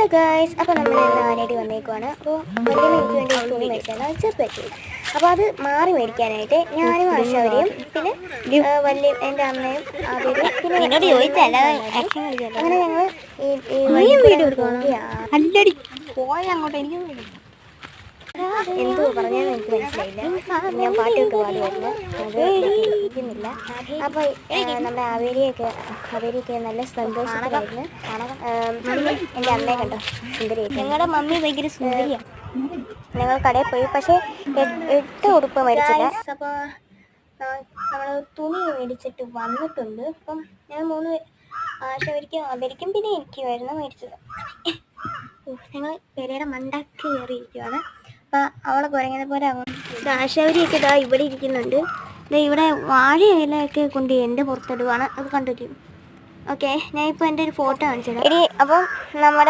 Hello guys, അപ്പോൾ നമ്മൾ ആനായിട്ട് വന്നേക്കുവാണ്. അപ്പോൾ വലിയ എനിക്ക് വേണ്ടി ഒരു തുണി മേടിച്ചാണ്, അത് ചെറുപ്പറ്റി. അപ്പോൾ അത് മാറി മേടിക്കാനായിട്ട് ഞാനും ആശാവരെയും പിന്നെ വലിയ എൻ്റെ അമ്മയും അവരും പിന്നെ അങ്ങനെ ഞങ്ങൾ എന്തോ പറഞ്ഞാലും എനിക്ക് മനസ്സിലായില്ല. ഞാൻ പാട്ടൊക്കെ പാടുമായിരുന്നു, അത് ഇരിക്കുന്നില്ല. അപ്പോൾ നമ്മുടെ അവരെയൊക്കെ നല്ല സന്തോഷത്തിലായിരുന്നു. എൻ്റെ അമ്മയെ കണ്ടോ, സുന്ദരിയായിട്ട്. ഞങ്ങളുടെ മമ്മി ഭയങ്കര സുന്ദരിയാണ്. ഞങ്ങൾ കടയിൽ പോയി, പക്ഷേ 8 ഉടുപ്പ് മേടിച്ചില്ല. അപ്പോൾ നമ്മൾ തുണി മേടിച്ചിട്ട് വന്നിട്ടുണ്ട്. അപ്പം ഞാൻ 3 അവർക്കും പിന്നെ എനിക്കുമായിരുന്നു മേടിച്ചത്. ഞങ്ങൾ പെരയുടെ മണ്ടക്ക് കയറിയിരിക്കുവാണ്. അപ്പം അവളെ കുരങ്ങനെ പോലെ ആശാവരിയൊക്കെ ഇതാ ഇവിടെ ഇരിക്കുന്നുണ്ട്. ഇവിടെ വാഴയിലൊക്കെ കൊണ്ട് എൻ്റെ പുറത്തിടുവാണ്, അത് കണ്ടിട്ട്. ഓക്കെ, ഞാൻ ഇപ്പോൾ എൻ്റെ ഒരു ഫോട്ടോ കാണിച്ചത്. അപ്പം നമ്മുടെ